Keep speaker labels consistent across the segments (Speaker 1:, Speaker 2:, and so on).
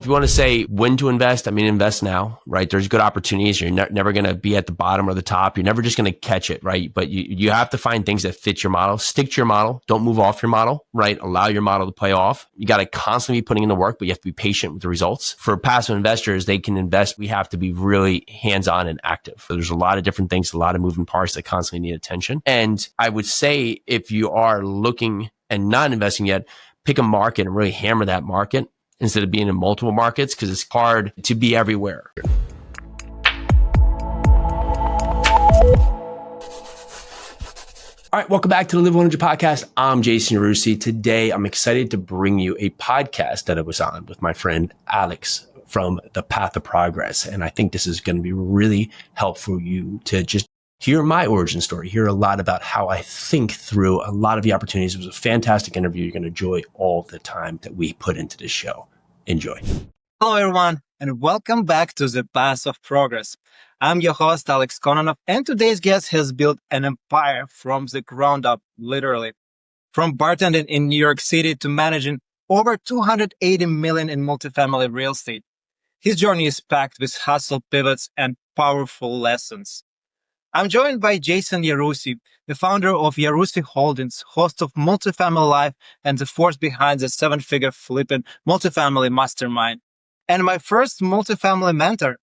Speaker 1: If you want to say when to invest, invest now, right? There's good opportunities. You're never going to be at the bottom or the top. You're never just going to catch it, right? But you have to find things that fit your model. Stick to your model. Don't move off your model, right? Allow your model to play off. You got to constantly be putting in the work, but you have to be patient with the results. For passive investors, they can invest. We have to be really hands-on and active. So there's a lot of different things, a lot of moving parts that constantly need attention. And I would say if you are looking and not investing yet, pick a market and really hammer that market instead of being in multiple markets, because it's hard to be everywhere. All right, welcome back to the Live 100 podcast. I'm Jason Yarusi. Today, I'm excited to bring you a podcast that I was on with my friend Alex from The Path of Progress. And I think this is going to be really helpful for you to just hear my origin story, hear a lot about how I think through a lot of the opportunities. It was a fantastic interview. You're going to enjoy all the time that we put into this show. Enjoy.
Speaker 2: Hello, everyone, and welcome back to The Path of Progress. I'm your host, Alex Kononov, and today's guest has built an empire from the ground up, literally. From bartending in New York City to managing over $280 million in multifamily real estate. His journey is packed with hustle pivots and powerful lessons. I'm joined by Jason Yarusi, the founder of Yarusi Holdings, host of Multifamily Life, and the force behind the seven-figure flipping multifamily mastermind, and my first multifamily mentor.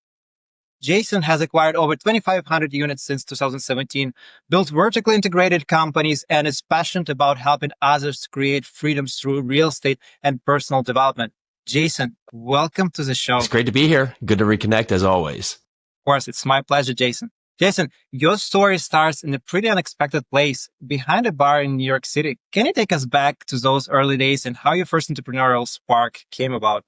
Speaker 2: Jason has acquired over 2,500 units since 2017, built vertically integrated companies, and is passionate about helping others create freedoms through real estate and personal development. Jason, welcome to the show.
Speaker 1: It's great to be here. Good to reconnect as always.
Speaker 2: Of course, it's my pleasure, Jason. Jason, your story starts in a pretty unexpected place, behind a bar in New York City. Can you take us back to those early days and how your first entrepreneurial spark came about?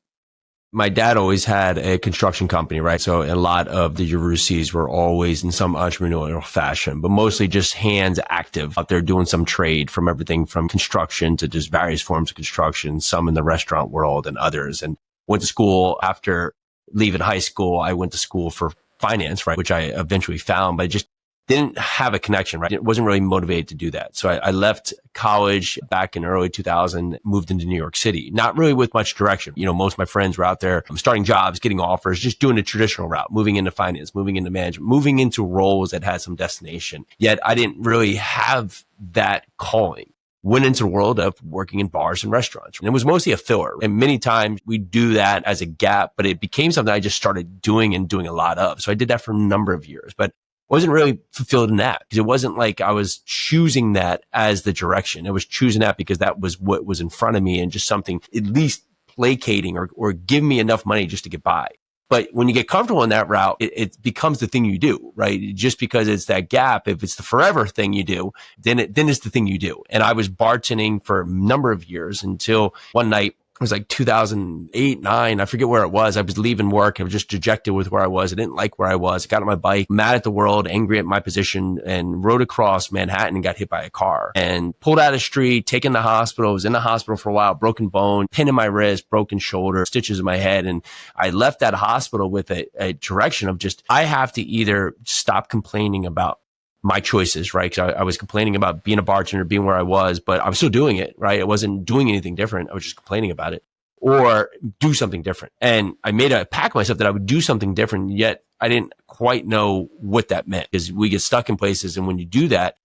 Speaker 1: My dad always had a construction company, right? So a lot of the Yarusis were always in some entrepreneurial fashion, but mostly just hands active out there doing some trade, from everything from construction to just various forms of construction, some in the restaurant world and others. And went to school. After leaving high school, I went to school for finance, right? Which I eventually found, but I just didn't have a connection, right? It wasn't really motivated to do that. So I left college back in early 2000, moved into New York City, not really with much direction. Most of my friends were out there starting jobs, getting offers, just doing the traditional route, moving into finance, moving into management, moving into roles that had some destination. Yet I didn't really have that calling. Went into the world of working in bars and restaurants. And it was mostly a filler. And many times we do that as a gap, but it became something I just started doing and doing a lot of. So I did that for a number of years, but wasn't really fulfilled in that, because it wasn't like I was choosing that as the direction. I was choosing that because that was what was in front of me and just something at least placating or give me enough money just to get by. But when you get comfortable in that route, it becomes the thing you do, right? Just because it's that gap, if it's the forever thing you do, then it's the thing you do. And I was bartending for a number of years until one night, it was like 2008, 9. I forget where it was. I was leaving work. I was just dejected with where I was. I didn't like where I was. I got on my bike, mad at the world, angry at my position, and rode across Manhattan and got hit by a car and pulled out of the street, taken to the hospital. Was in the hospital for a while, broken bone, pin in my wrist, broken shoulder, stitches in my head. And I left that hospital with a direction of just, I have to either stop complaining about my choices, right? Because I was complaining about being a bartender, being where I was, but I was still doing it, right? I wasn't doing anything different. I was just complaining about it, or do something different. And I made a pact myself that I would do something different, yet I didn't quite know what that meant, because we get stuck in places. And when you do that,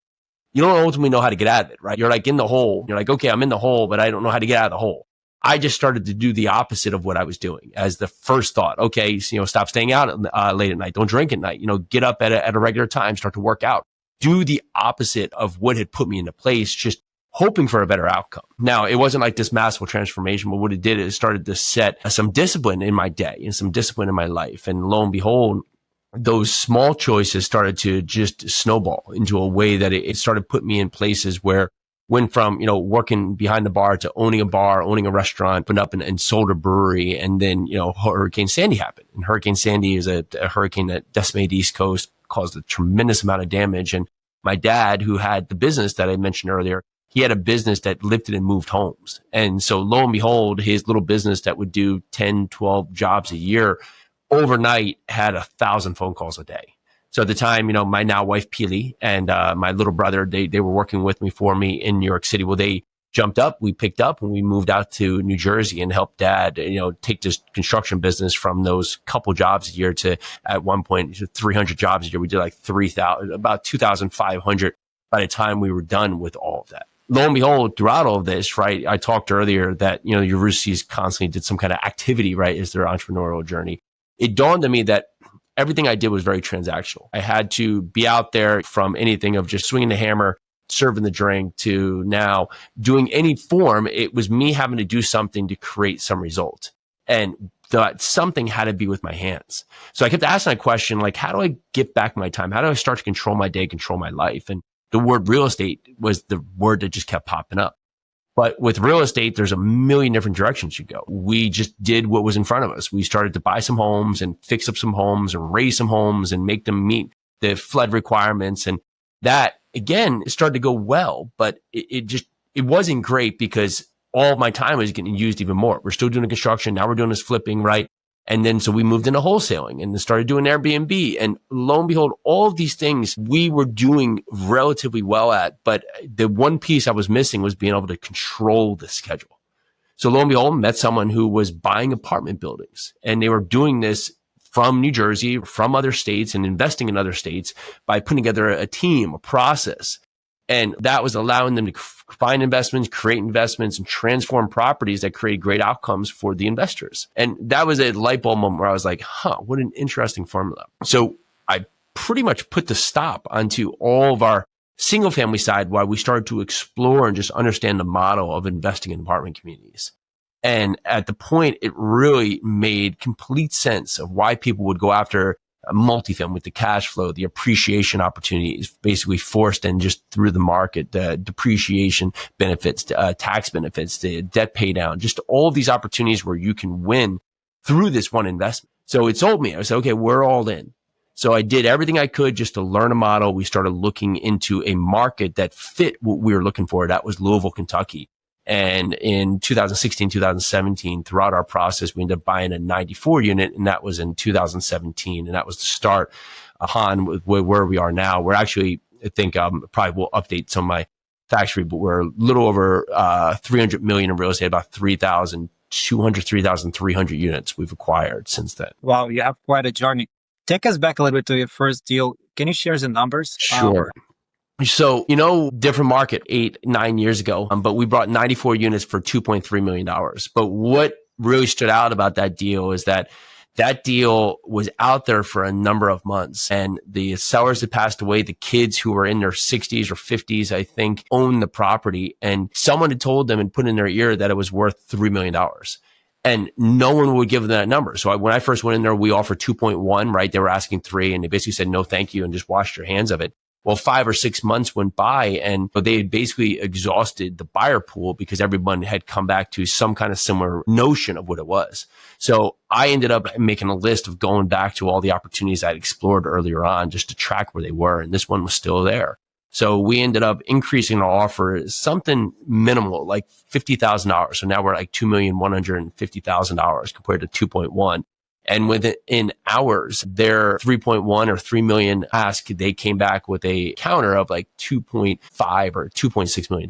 Speaker 1: you don't ultimately know how to get out of it, right? You're like in the hole. You're like, okay, I'm in the hole, but I don't know how to get out of the hole. I just started to do the opposite of what I was doing as the first thought. Okay, so, stop staying out late at night. Don't drink at night. Get up at a regular time, start to work out. Do the opposite of what had put me into place, just hoping for a better outcome. Now, it wasn't like this massive transformation, but what it did is it started to set some discipline in my day and some discipline in my life. And lo and behold, those small choices started to just snowball into a way that it started putting me in places where went from, working behind the bar to owning a bar, owning a restaurant, opened up and sold a brewery. And then, Hurricane Sandy happened. And Hurricane Sandy is a hurricane that decimated the East Coast, caused a tremendous amount of damage. And my dad, who had the business that I mentioned earlier, he had a business that lifted and moved homes. And so lo and behold, his little business that would do 10, 12 jobs a year overnight had 1,000 phone calls a day. So at the time, my now wife, Pili, and my little brother, they were working with me for me in New York City. Well, they jumped up, we picked up, and we moved out to New Jersey and helped dad, take this construction business from those couple jobs a year to at one point 300 jobs a year. We did like 3,000, about 2,500 by the time we were done with all of that. Lo and behold, throughout all of this, right, I talked earlier that, Yarusi's constantly did some kind of activity, right, as their entrepreneurial journey. It dawned on me that everything I did was very transactional. I had to be out there from anything of just swinging the hammer, serving the drink, to now doing any form. It was me having to do something to create some result. And that something had to be with my hands. So I kept asking that question, like, how do I get back my time? How do I start to control my day, control my life? And the word real estate was the word that just kept popping up. But with real estate, there's a million different directions you go. We just did what was in front of us. We started to buy some homes and fix up some homes and raise some homes and make them meet the flood requirements. And that, again, started to go well, but it wasn't great because all of my time was getting used even more. We're still doing the construction. Now we're doing this flipping, right? And then so we moved into wholesaling and then started doing Airbnb. And lo and behold, all of these things we were doing relatively well at. But the one piece I was missing was being able to control the schedule. So lo and behold, met someone who was buying apartment buildings, and they were doing this from New Jersey, from other states, and investing in other states by putting together a team, a process. And that was allowing them to find investments, create investments, and transform properties that create great outcomes for the investors. And that was a light bulb moment where I was like, what an interesting formula. So I pretty much put the stop onto all of our single family side while we started to explore and just understand the model of investing in apartment communities. And at the point, it really made complete sense of why people would go after a multifamily with the cash flow, the appreciation opportunities, basically forced in just through the market, the depreciation benefits, tax benefits, the debt pay down, just all of these opportunities where you can win through this one investment. So it sold me. I said, okay, we're all in. So I did everything I could just to learn a model. We started looking into a market that fit what we were looking for. That was Louisville, Kentucky. And in 2016, 2017, throughout our process, we ended up buying a 94 unit, and that was in 2017. And that was the start, Han, with where we are now. We're actually, I think, probably will update some of my facts, but we're a little over 300 million in real estate, about 3,200, 3,300 units we've acquired since then.
Speaker 2: Wow, you have quite a journey. Take us back a little bit to your first deal. Can you share the numbers?
Speaker 1: Sure. So, different market 8-9 years ago, but we brought 94 units for $2.3 million. But what really stood out about that deal is that deal was out there for a number of months, and the sellers had passed away. The kids who were in their 60s or 50s, I think, owned the property, and someone had told them and put in their ear that it was worth $3 million. And no one would give them that number. So when I first went in there, we offered 2.1, right? They were asking 3, and they basically said, no, thank you, and just washed their hands of it. Well, 5 or 6 months went by, and they had basically exhausted the buyer pool because everyone had come back to some kind of similar notion of what it was. So I ended up making a list of going back to all the opportunities I'd explored earlier on just to track where they were. And this one was still there. So we ended up increasing our offer something minimal, like $50,000. So now we're like $2,150,000 compared to 2.1. And within hours, their 3.1 or 3 million ask, they came back with a counter of like 2.5 or $2.6 million.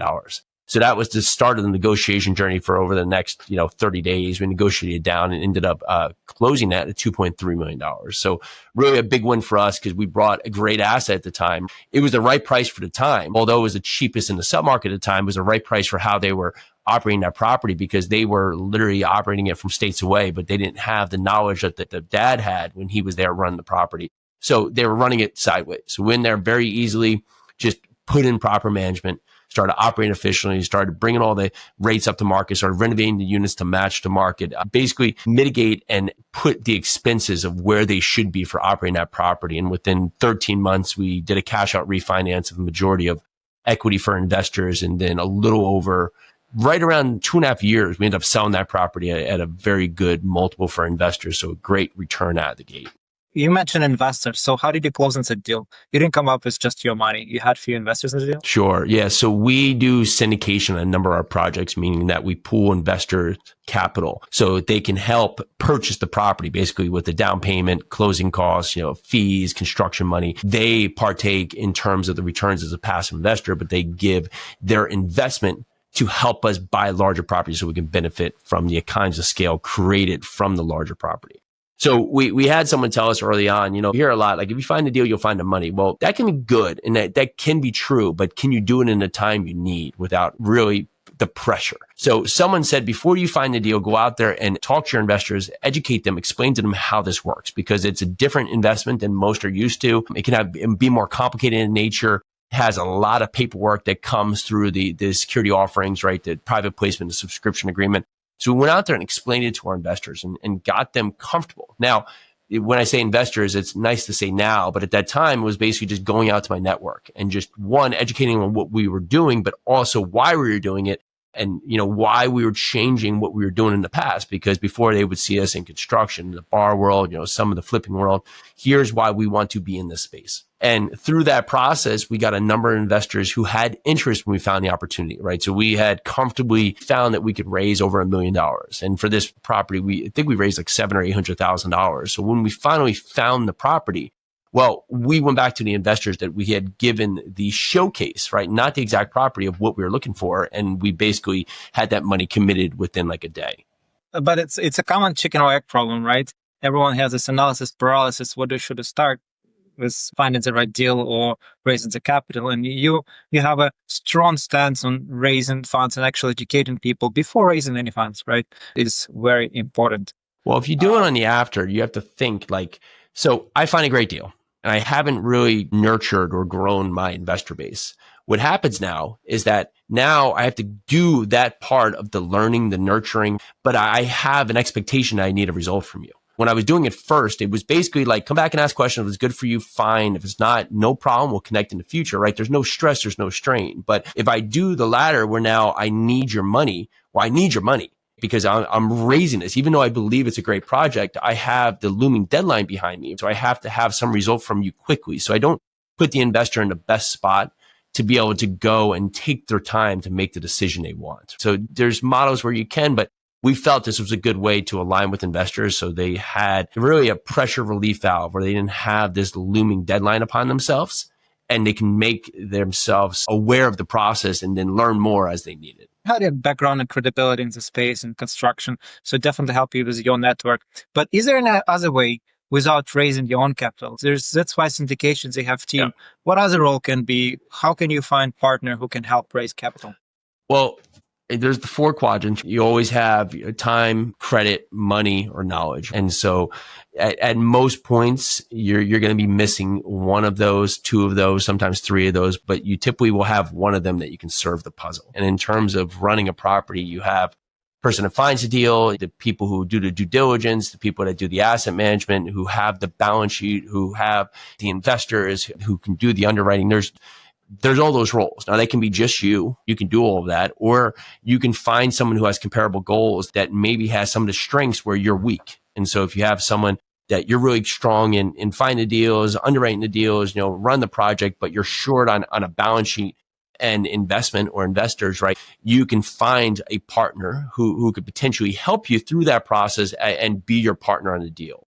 Speaker 1: So that was the start of the negotiation journey for over the next, 30 days. We negotiated down and ended up closing that at $2.3 million. So really a big win for us because we brought a great asset at the time. It was the right price for the time. Although it was the cheapest in the submarket at the time, it was the right price for how they were operating that property because they were literally operating it from states away, but they didn't have the knowledge that the dad had when he was there running the property. So they were running it sideways. So we went there very easily, just put in proper management, started operating efficiently, started bringing all the rates up to market, started renovating the units to match the market, basically mitigate and put the expenses of where they should be for operating that property. And within 13 months, we did a cash out refinance of the majority of equity for investors. And then a little over right around 2.5 years, we ended up selling that property at a very good multiple for investors. So a great return out of the gate.
Speaker 2: You mentioned investors. So how did you close on that deal? You didn't come up with just your money. You had few investors in the deal?
Speaker 1: Sure. Yeah. So we do syndication on a number of our projects, meaning that we pool investor capital so they can help purchase the property, basically with the down payment, closing costs, fees, construction money. They partake in terms of the returns as a passive investor, but they give their investment to help us buy larger properties so we can benefit from the economies of scale created from the larger property. So we had someone tell us early on, you hear a lot, like if you find a deal, you'll find the money. Well, that can be good and that can be true, but can you do it in the time you need without really the pressure? So someone said, before you find the deal, go out there and talk to your investors, educate them, explain to them how this works, because it's a different investment than most are used to. It can be more complicated in nature. It has a lot of paperwork that comes through the security offerings, right? The private placement, the subscription agreement. So we went out there and explained it to our investors and got them comfortable. Now, when I say investors, it's nice to say now, but at that time it was basically just going out to my network and just one, educating them on what we were doing, but also why we were doing it and, why we were changing what we were doing in the past. Because before they would see us in construction, the bar world, some of the flipping world, here's why we want to be in this space. And through that process, we got a number of investors who had interest when we found the opportunity, right? So we had comfortably found that we could raise over $1 million. And for this property, I think we raised like $700,000 or $800,000. So when we finally found the property, well, we went back to the investors that we had given the showcase, right? Not the exact property of what we were looking for. And we basically had that money committed within like a day.
Speaker 2: But it's a common chicken or egg problem, right? Everyone has this analysis paralysis. What they should start with finding the right deal or raising the capital. And you have a strong stance on raising funds and actually educating people before raising any funds, right? Is very important.
Speaker 1: Well, if you do it on the after, you have to think like, so I find a great deal and I haven't really nurtured or grown my investor base. What happens now is that now I have to do that part of the learning, the nurturing, but I have an expectation that I need a result from you. When I was doing it first, it was basically like, come back and ask questions. If it's good for you, fine. If it's not, no problem. We'll connect in the future, right? There's no stress. There's no strain. But if I do the latter where now I need your money, well, I need your money because I'm raising this. Even though I believe it's a great project, I have the looming deadline behind me. So I have to have some result from you quickly. So I don't put the investor in the best spot to be able to go and take their time to make the decision they want. So there's models where you can, but we felt this was a good way to align with investors. So they had really a pressure relief valve where they didn't have this looming deadline upon themselves and they can make themselves aware of the process and then learn more as they need it.
Speaker 2: You had a background and credibility in the space and construction, so definitely help you with your network. But is there any other way without raising your own capital? That's why syndications, they have team. Yeah. What other role can be? How can you find partner who can help raise capital?
Speaker 1: Well, there's the 4 quadrants. You always have time, credit, money, or knowledge. And so at most points, you're going to be missing one of those, 2 of those, sometimes 3 of those, but you typically will have one of them that you can serve the puzzle. And in terms of running a property, you have the person that finds the deal, the people who do the due diligence, the people that do the asset management, who have the balance sheet, who have the investors, who can do the underwriting. There's all those roles. Now, they can be just you. You can do all of that. Or you can find someone who has comparable goals that maybe has some of the strengths where you're weak. And so if you have someone that you're really strong in finding the deals, underwriting the deals, run the project, but you're short on a balance sheet and investment or investors, right? You can find a partner who could potentially help you through that process and be your partner on the deal.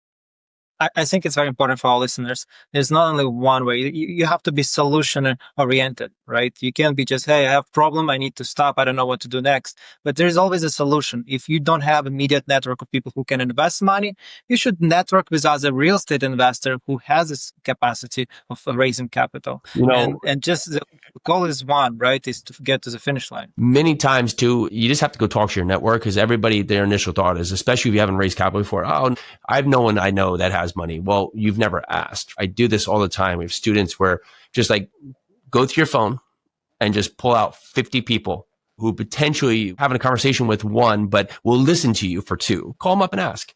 Speaker 2: I think it's very important for our listeners. There's not only one way. You have to be solution oriented, right? You can't be just, hey, I have a problem. I need to stop. I don't know what to do next. But there's always a solution. If you don't have an immediate network of people who can invest money, you should network with other real estate investor who has this capacity of raising capital. And just the goal is one, right? Is to get to the finish line.
Speaker 1: Many times too, you just have to go talk to your network because everybody, their initial thought is, especially if you haven't raised capital before, oh, I have no one I know that has money. Well, you've never asked. I do this all the time. We have students where just like go through your phone and just pull out 50 people who potentially having a conversation with one, but will listen to you for 2. Call them up and ask.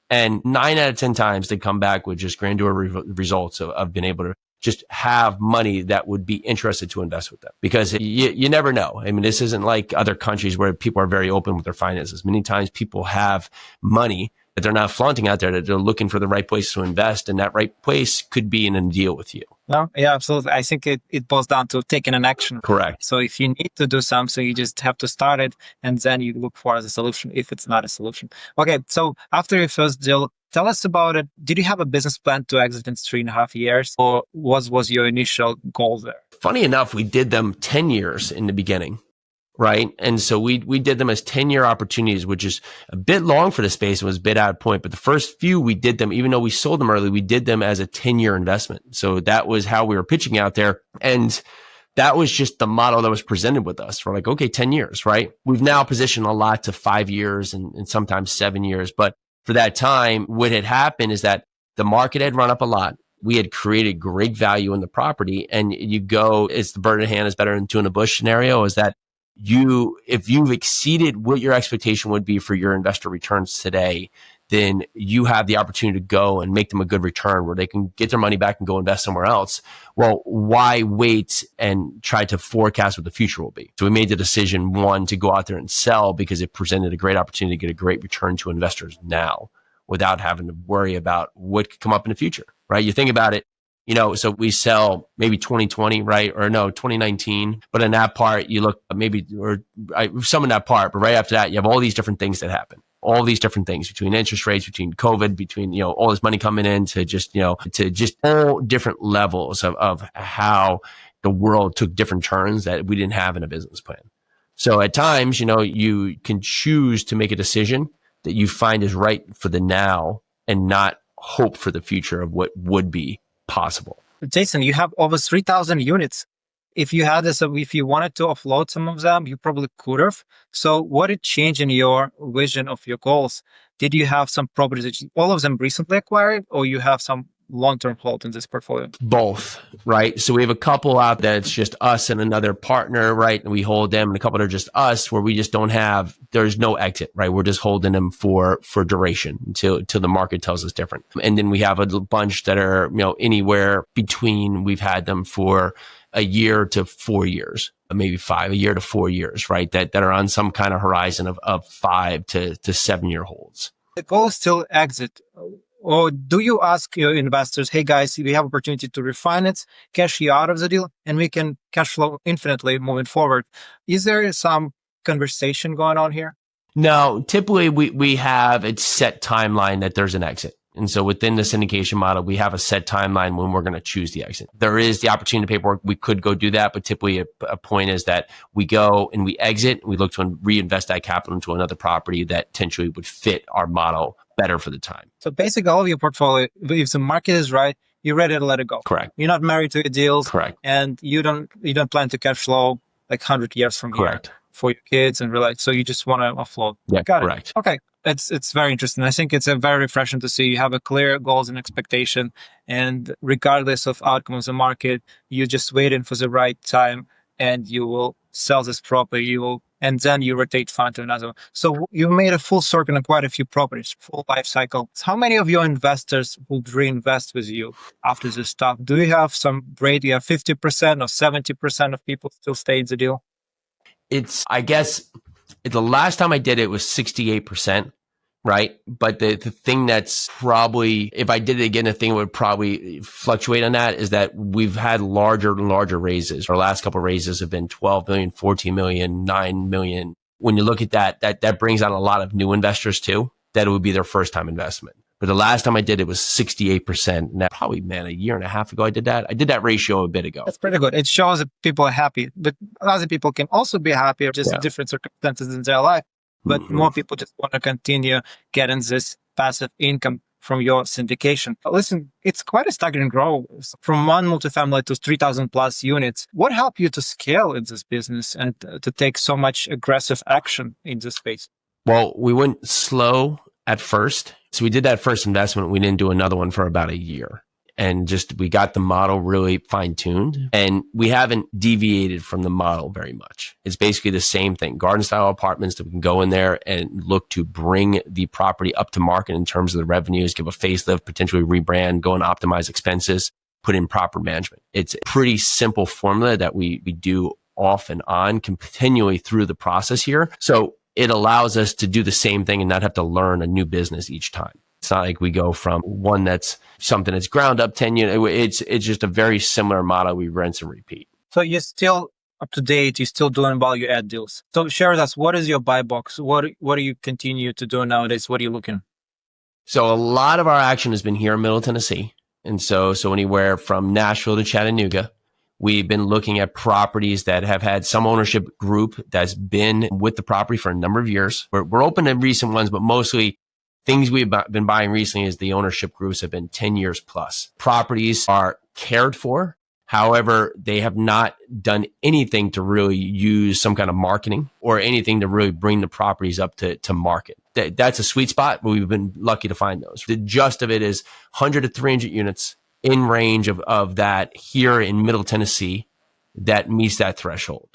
Speaker 1: And 9 out of 10 times they come back with just grandeur results of being able to just have money that would be interested to invest with them, because you never know. I mean, this isn't like other countries where people are very open with their finances. Many times people have money that they're not flaunting out there, that they're looking for the right place to invest, and that right place could be in a deal with you.
Speaker 2: No, yeah, absolutely. I think it boils down to taking an action.
Speaker 1: Correct.
Speaker 2: So if you need to do something, you just have to start it, and then you look for the solution if it's not a solution. Okay, so after your first deal, tell us about it. Did you have a business plan to exit in 3.5 years, or was your initial goal there?
Speaker 1: Funny enough, we did them 10 years in the beginning. right? And so we did them as 10-year opportunities, which is a bit long for the space and was a bit out of point. But the first few we did them, even though we sold them early, we did them as a 10-year investment. So that was how we were pitching out there. And that was just the model that was presented with us. We're like, okay, 10 years, right? We've now positioned a lot to 5 years and sometimes 7 years. But for that time, what had happened is that the market had run up a lot. We had created great value in the property, and you go, it's the bird in hand is better than two in the bush scenario, is that if you've exceeded what your expectation would be for your investor returns today, then you have the opportunity to go and make them a good return where they can get their money back and go invest somewhere else. Well, why wait and try to forecast what the future will be? So we made the decision, one, to go out there and sell because it presented a great opportunity to get a great return to investors now without having to worry about what could come up in the future, right? You think about it, so we sell maybe 2020, right? Or no, 2019. But in that part, you look some in that part, but right after that, you have all these different things that happen. All these different things between interest rates, between COVID, between, all this money coming in to just all different levels of how the world took different turns that we didn't have in a business plan. So at times, you can choose to make a decision that you find is right for the now and not hope for the future of what would be possible.
Speaker 2: Jason, you have over 3,000 units. If you wanted to offload some of them, you probably could have. So what did change in your vision of your goals? Did you have some properties that all of them recently acquired, or you have some long-term hold in this portfolio?
Speaker 1: Both, right? So we have a couple out that it's just us and another partner, right? And we hold them, and a couple that are just us where we just there's no exit, right? We're just holding them for duration until the market tells us different. And then we have a bunch that are, anywhere between, we've had them for a year to 4 years, maybe a year to 4 years, right? That are on some kind of horizon of 5 to 7 year holds.
Speaker 2: The goal is still exit. Or do you ask your investors, hey guys, we have opportunity to refinance, cash you out of the deal, and we can cash flow infinitely moving forward? Is there some conversation going on here?
Speaker 1: No, typically we have a set timeline that there's an exit. And so within the syndication model, we have a set timeline when we're going to choose the exit. There is the opportunity to paperwork. We could go do that, but typically a point is that we go and we exit, and we look to reinvest that capital into another property that potentially would fit our model better for the time.
Speaker 2: So basically all of your portfolio, if the market is right, you're ready to let it go.
Speaker 1: Correct.
Speaker 2: You're not married to your deals.
Speaker 1: Correct.
Speaker 2: And you don't plan to cash flow like 100 years from here.
Speaker 1: Correct.
Speaker 2: For your kids and relax. So you just want to offload.
Speaker 1: Yeah,
Speaker 2: got
Speaker 1: correct.
Speaker 2: It. Okay. It's very interesting. I think it's a very refreshing to see you have a clear goals and expectation, and regardless of outcome of the market, you're just waiting for the right time, and you will sell this property. And then you rotate fund to another one. So you made a full circle on quite a few properties, full life cycle. How many of your investors would reinvest with you after this stuff? Do you have some rate? You have 50% or 70% of people still stay in the deal?
Speaker 1: I guess the last time I did it was 68%, right? But the thing that's probably, if I did it again, the thing would probably fluctuate on that is that we've had larger and larger raises. Our last couple of raises have been 12 million, 14 million, 9 million. When you look at that brings out a lot of new investors too, that it would be their first time investment. But the last time I did it was 68%. And that probably, a year and a half ago I did that. I did that ratio a bit ago.
Speaker 2: That's pretty good. It shows that people are happy, but other people can also be happy, just different circumstances in their life. But more people just want to continue getting this passive income from your syndication. Listen, it's quite a staggering growth from one multifamily to 3,000 plus units. What helped you to scale in this business and to take so much aggressive action in this space?
Speaker 1: Well, we went slow at first. So we did that first investment. We didn't do another one for about a year. And we got the model really fine tuned, and we haven't deviated from the model very much. It's basically the same thing. Garden style apartments that we can go in there and look to bring the property up to market in terms of the revenues, give a facelift, potentially rebrand, go and optimize expenses, put in proper management. It's a pretty simple formula that we do off and on continually through the process here. So it allows us to do the same thing and not have to learn a new business each time. It's not like we go from one that's something that's ground up 10 units. It's just a very similar model. We rinse and repeat.
Speaker 2: So you're still up to date. You're still doing value add deals. So share with us, what is your buy box? What do you continue to do nowadays? What are you looking?
Speaker 1: So a lot of our action has been here in Middle Tennessee. And so anywhere from Nashville to Chattanooga, We've been looking at properties that have had some ownership group that's been with the property for a number of years. We're open to recent ones, but mostly things we've been buying recently is the ownership groups have been 10 years plus. Properties are cared for. However, they have not done anything to really use some kind of marketing or anything to really bring the properties up to market. That's a sweet spot, but we've been lucky to find those. The gist of it is 100 to 300 units in range of that here in Middle Tennessee that meets that threshold.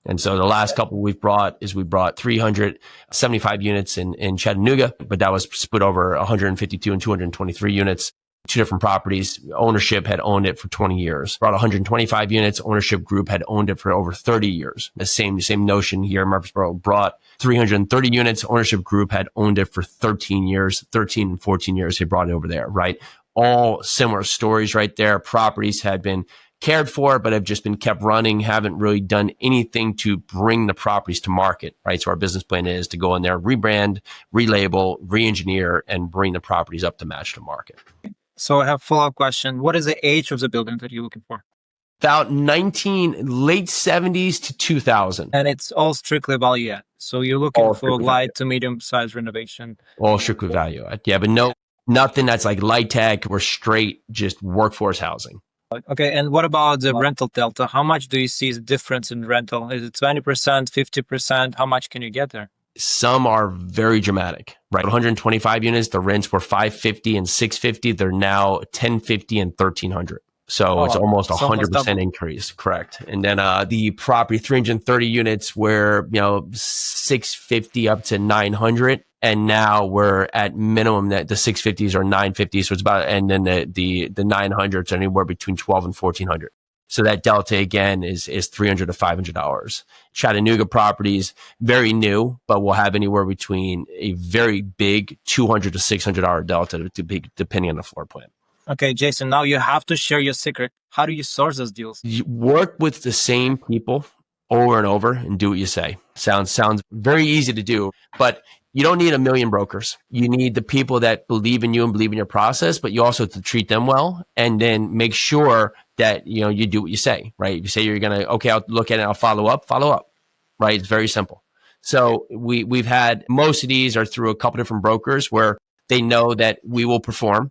Speaker 1: And so the last couple we brought 375 units in Chattanooga, but that was split over 152 and 223 units, two different properties. Ownership had owned it for 20 years. Brought 125 units. Ownership group had owned it for over 30 years. The same notion here. Murfreesboro brought 330 units. Ownership group had owned it for 13 years, 13 and 14 years. They brought it over there, right? All similar stories right there. Properties had been cared for, but have just been kept running, haven't really done anything to bring the properties to market, right? So our business plan is to go in there, rebrand, relabel, re-engineer, and bring the properties up to match the market.
Speaker 2: So I have a follow-up question. What is the age of the building that you're looking for?
Speaker 1: About late 70s to 2000.
Speaker 2: And it's all strictly value add. So you're looking for light to medium size renovation.
Speaker 1: All strictly value add. Yeah, but nothing that's like light tech or straight just workforce housing.
Speaker 2: Okay, and what about the rental delta? How much do you see the difference in rental? Is it 20%, 50%? How much can you get there?
Speaker 1: Some are very dramatic, right? 125 units, the rents were $550 and $650. They're now $1,050 and $1,300. So it's almost 100% increase, correct? And then the property 330 units were $650 up to $900, and now we're at minimum that the 650s are $950. So it's about, and then the 900s are anywhere between $1,200 and $1,400. So that delta again is $300 to $500. Chattanooga properties, very new, but we'll have anywhere between a very big $200 to $600 delta depending on the floor plan.
Speaker 2: Okay, Jason, now you have to share your secret. How do you source those deals?
Speaker 1: You work with the same people over and over and do what you say. Sounds very easy to do, but you don't need a million brokers. You need the people that believe in you and believe in your process, but you also have to treat them well and then make sure that, you do what you say, right? If you say you're going to, okay, I'll look at it, I'll follow up, right? It's very simple. So we've had, most of these are through a couple different brokers where they know that we will perform.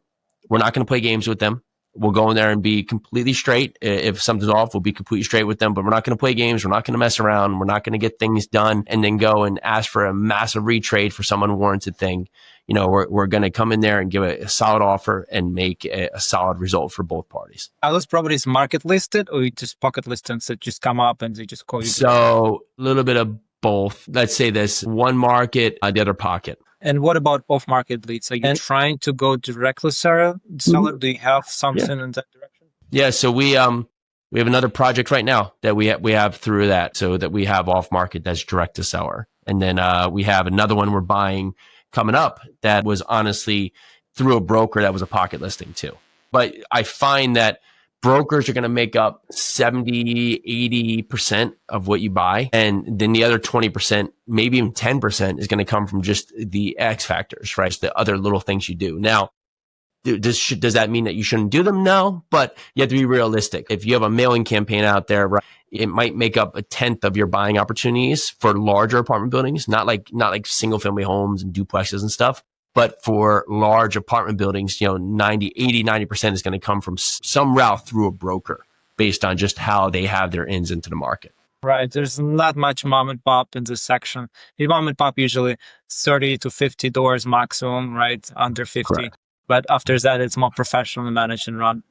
Speaker 1: We're not going to play games with them. We'll go in there and be completely straight. If something's off, we'll be completely straight with them, but we're not going to play games. We're not going to mess around. We're not going to get things done and then go and ask for a massive retrade for some unwarranted thing. We're going to come in there and give a solid offer and make a solid result for both parties.
Speaker 2: Are those properties market listed or you just pocket listings that just come up and they just call you?
Speaker 1: So a little bit of both. Let's say this, one market, the other pocket.
Speaker 2: And what about off-market leads? Are you trying to go directly seller? Mm-hmm. Do you have something in that direction?
Speaker 1: Yeah. So we have another project right now that we have through that, so that we have off-market that's direct to seller, and then we have another one we're buying coming up that was honestly through a broker that was a pocket listing too. But I find that brokers are going to make up 70, 80% of what you buy. And then the other 20%, maybe even 10% is going to come from just the X factors, right? The other little things you do. Now, does that mean that you shouldn't do them? No, but you have to be realistic. If you have a mailing campaign out there, right, it might make up 1/10 of your buying opportunities for larger apartment buildings, not like single family homes and duplexes and stuff. But for large apartment buildings, 90% is going to come from some route through a broker based on just how they have their ins into the market.
Speaker 2: Right. There's not much mom and pop in this section. The mom and pop usually 30 to 50 doors maximum, right? Under 50. Correct. But after that, it's more professional managed and run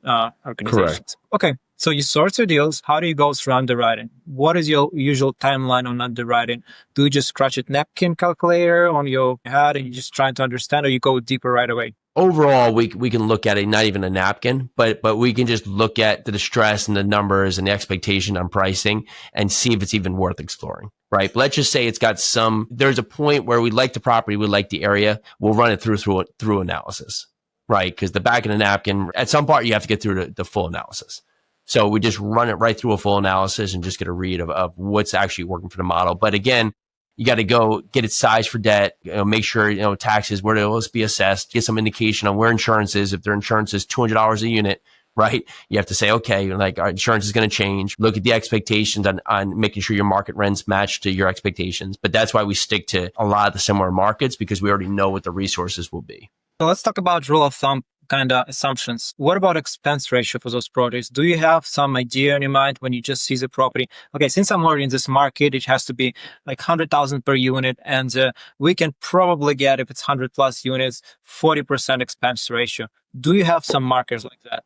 Speaker 2: organizations. Correct. Okay. So you source your deals. How do you go through underwriting? What is your usual timeline on underwriting? Do you just scratch a napkin calculator on your head and you're just trying to understand, or you go deeper right away?
Speaker 1: Overall, we can look at it, not even a napkin, but we can just look at the distress and the numbers and the expectation on pricing and see if it's even worth exploring, right? But let's just say there's a point where we like the property, we like the area, we'll run it through analysis, right? Because the back of the napkin, at some part, you have to get through the full analysis. So we just run it right through a full analysis and just get a read of what's actually working for the model. But again, you got to go get it sized for debt, make sure, taxes, where they'll be assessed, get some indication on where insurance is. If their insurance is $200 a unit, right? You have to say, okay, like our insurance is going to change. Look at the expectations on making sure your market rents match to your expectations. But that's why we stick to a lot of the similar markets, because we already know what the resources will be.
Speaker 2: So let's talk about rule of thumb kind of assumptions. What about expense ratio for those properties? Do you have some idea in your mind when you just see the property? Okay, since I'm already in this market, it has to be like 100,000 per unit. And we can probably get, if it's 100 plus units, 40% expense ratio. Do you have some markers like that?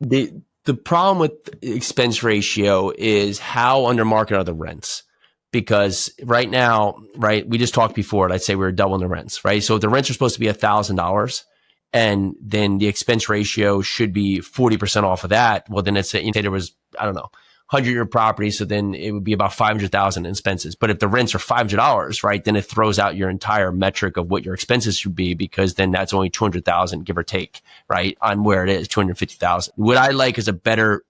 Speaker 1: The problem with expense ratio is how under market are the rents. Because right now, right, we just talked before, let's say we were doubling the rents, right? So if the rents are supposed to be $1,000, and then the expense ratio should be 40% off of that. Well, then it's, you say there was, I don't know, 100-year property. So then it would be about 500,000 in expenses. But if the rents are $500, right, then it throws out your entire metric of what your expenses should be, because then that's only 200,000, give or take, right, on where it is, 250,000. What I like is a better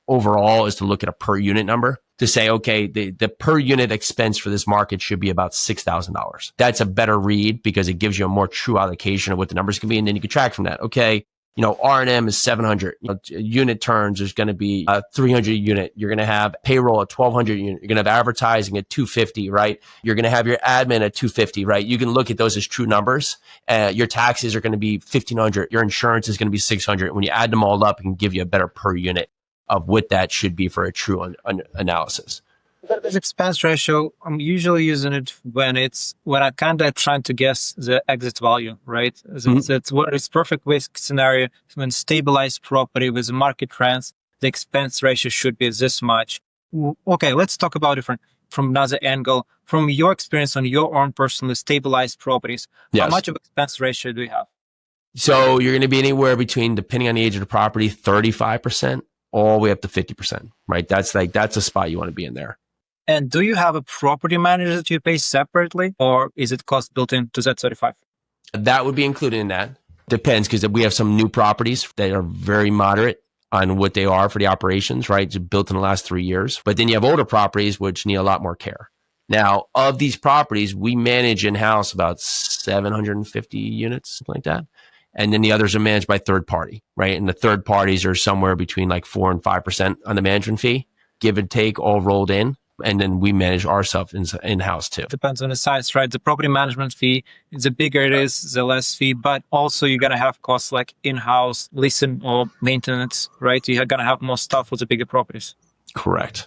Speaker 1: overall is to look at a per unit number, to say, okay, the per unit expense for this market should be about $6,000. That's a better read, because it gives you a more true allocation of what the numbers can be. And then you can track from that. Okay, R&M is 700. Unit turns is going to be 300 unit. You're going to have payroll at 1,200 unit. You're going to have advertising at 250, right? You're going to have your admin at 250, right? You can look at those as true numbers. Your taxes are going to be 1,500. Your insurance is going to be 600. When you add them all up, it can give you a better per unit of what that should be for a true analysis.
Speaker 2: This expense ratio, I'm usually using it when I kind of trying to guess the exit value, right? That's what is perfect risk scenario. When stabilized property with market rents, the expense ratio should be this much. Okay, let's talk about it from another angle. From your experience on your own personally stabilized properties,
Speaker 1: yes,
Speaker 2: how much of expense ratio do you have?
Speaker 1: So you're going to be anywhere between, depending on the age of the property, 35%. All the way up to 50%, right? That's a spot you want to be in there.
Speaker 2: And do you have a property manager that you pay separately, or is it cost built into that 35?
Speaker 1: That would be included in that. Depends, because we have some new properties that are very moderate on what they are for the operations, right? Just built in the last 3 years. But then you have older properties which need a lot more care. Now, of these properties, we manage in-house about 750 units, something like that. And then the others are managed by third party, right? And the third parties are somewhere between like 4 and 5% on the management fee, give and take, all rolled in. And then we manage our stuff in-house too.
Speaker 2: Depends on the size, right? The property management fee, the bigger it is, the less fee. But also you're going to have costs like in-house leasing or maintenance, right? You're going to have more stuff with the bigger properties.
Speaker 1: Correct.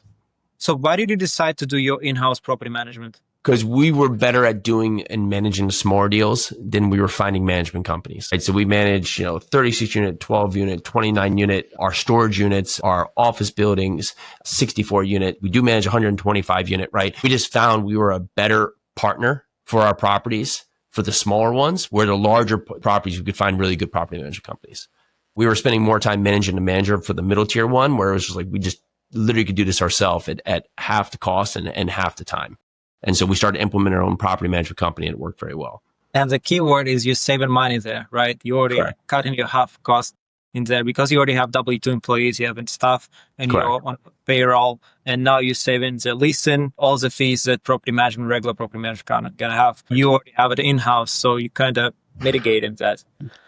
Speaker 2: So why did you decide to do your in-house property management?
Speaker 1: Because we were better at doing and managing the smaller deals than we were finding management companies. Right? So we manage, 36 unit, 12 unit, 29 unit, our storage units, our office buildings, 64 unit. We do manage 125 unit, right? We just found we were a better partner for our properties, for the smaller ones, where the larger properties, we could find really good property management companies. We were spending more time managing the manager for the middle tier one, where it was just like, we just literally could do this ourselves at half the cost and half the time. And so we started implementing our own property management company, and it worked very well.
Speaker 2: And the key word is you're saving money there, right? You already cutting your half cost in there, because you already have W-2 employees, you have staff, and you're on payroll. And now you're saving the leasing, all the fees that regular property management gonna have. You already have it in-house, so you kind of mitigating that.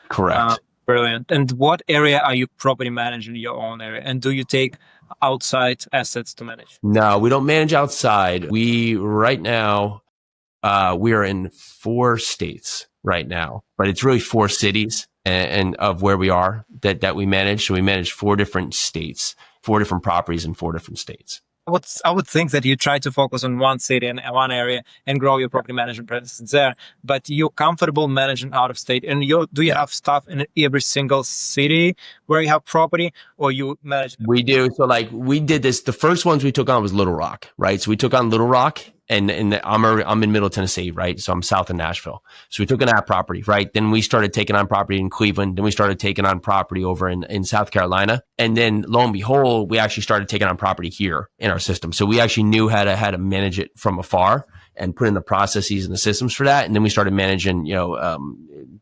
Speaker 1: Correct.
Speaker 2: Brilliant. And what area are you property managing in your own area? And do you take outside assets to manage?
Speaker 1: No, we don't manage outside. Right now, we are in 4 states right now, but it's really 4 cities and of where we are that we manage. So we manage 4 different states, 4 different properties in 4 different states.
Speaker 2: I would think that you try to focus on one city and one area and grow your property management presence there, but you're comfortable managing out of state. And do you have stuff in every single city where you have property, or you manage?
Speaker 1: We do. So we did this. The first ones we took on was Little Rock, right? So we took on Little Rock, and I'm in Middle Tennessee, right? So I'm south of Nashville. So we took on that property, right? Then we started taking on property in Cleveland. Then we started taking on property over in South Carolina. And then lo and behold, we actually started taking on property here in our system. So we actually knew how to manage it from afar and put in the processes and the systems for that. And then we started managing,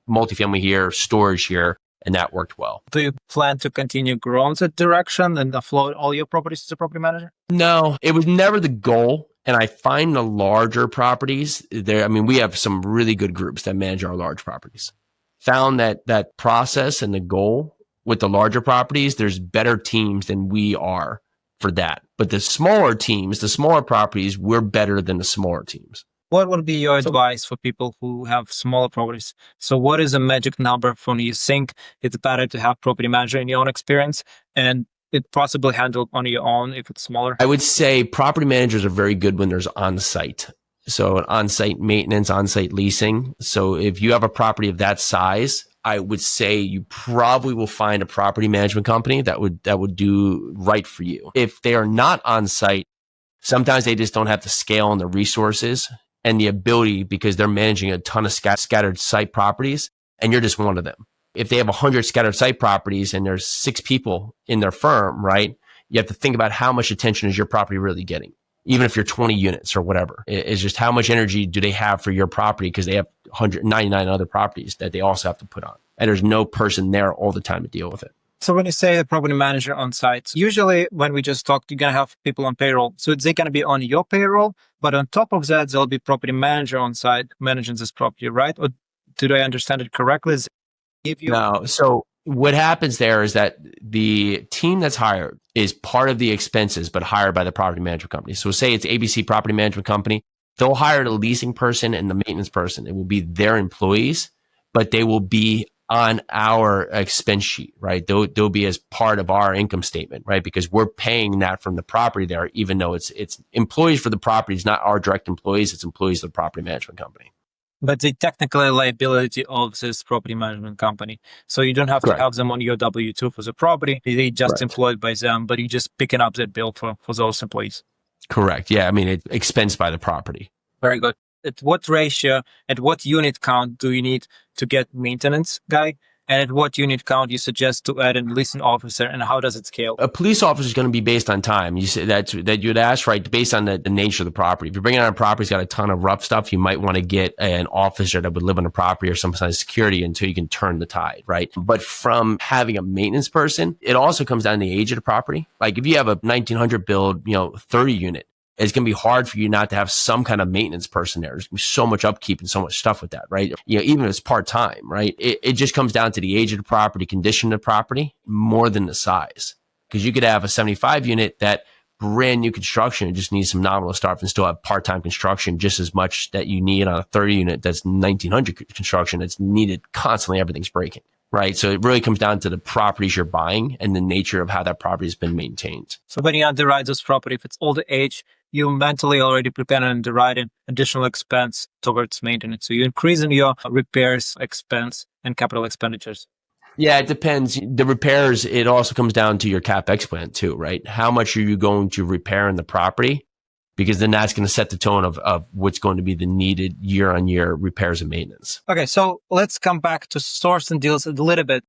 Speaker 1: multifamily here, storage here, and that worked well.
Speaker 2: Do you plan to continue growing that direction and offload all your properties to a property manager?
Speaker 1: No, it was never the goal. And I find the larger properties there. I mean, we have some really good groups that manage our large properties. Found that process and the goal with the larger properties, there's better teams than we are for that. But the smaller teams, the smaller properties, we're better than the smaller teams.
Speaker 2: What would be your advice for people who have smaller properties? So what is a magic number for you think it's better to have property manager in your own experience and it possibly handled on your own if it's smaller?
Speaker 1: I would say property managers are very good when there's on-site. So an on-site maintenance, on-site leasing. So if you have a property of that size, I would say you probably will find a property management company that would do right for you. If they are not on-site, sometimes they just don't have the scale and the resources and the ability because they're managing a ton of scattered site properties and you're just one of them. If they have 100 scattered site properties and there's 6 people in their firm, right? You have to think about how much attention is your property really getting, even if you're 20 units or whatever. It's just how much energy do they have for your property because they have 199 other properties that they also have to put on. And there's no person there all the time to deal with it.
Speaker 2: So when you say the property manager on site, usually when we just talked, you're going to have people on payroll. So they're going to be on your payroll, but on top of that, there'll be property manager on site managing this property, right? Or did I understand it correctly?
Speaker 1: No. So what happens there is that the team that's hired is part of the expenses, but hired by the property management company. So say it's ABC Property Management Company. They'll hire the leasing person and the maintenance person. It will be their employees, but they will be on our expense sheet, right? They'll be as part of our income statement, right? Because we're paying that from the property there, even though it's employees for the property. It's not our direct employees. It's employees of the property management company.
Speaker 2: But they technically liability of this property management company. So you don't have to have them on your W-2 for the property. They just employed by them, but you're just picking up that bill for those employees.
Speaker 1: Correct. Yeah. I mean, it's expensed by the property.
Speaker 2: Very good. At what ratio, at what unit count do you need to get maintenance guy? And at what unit count you suggest to add a leasing officer, and how does it scale?
Speaker 1: A police officer is going to be based on time. You said that you'd ask, right, based on the nature of the property. If you're bringing on a property that's got a ton of rough stuff, you might want to get an officer that would live on the property or some kind of security until you can turn the tide, right? But from having a maintenance person, it also comes down to the age of the property. Like if you have a 1900 build, 30 unit, it's going to be hard for you not to have some kind of maintenance person there. There's going to be so much upkeep and so much stuff with that, right? Even if it's part-time, right? It just comes down to the age of the property, condition of the property, more than the size. Because you could have a 75 unit that brand new construction and just needs some nominal stuff and still have part-time construction just as much that you need on a 30 unit that's 1900 construction that's needed constantly. Everything's breaking, right? So it really comes down to the properties you're buying and the nature of how that property has been maintained.
Speaker 2: So when you underwrite this property, if it's older age, you mentally already prepare and underwriting additional expense towards maintenance. So you're increasing your repairs expense and capital expenditures.
Speaker 1: Yeah, it depends. The repairs, it also comes down to your CapEx plan too, right? How much are you going to repair in the property? Because then that's going to set the tone of what's going to be the needed year-on-year repairs and maintenance.
Speaker 2: Okay, so let's come back to sourcing deals a little bit.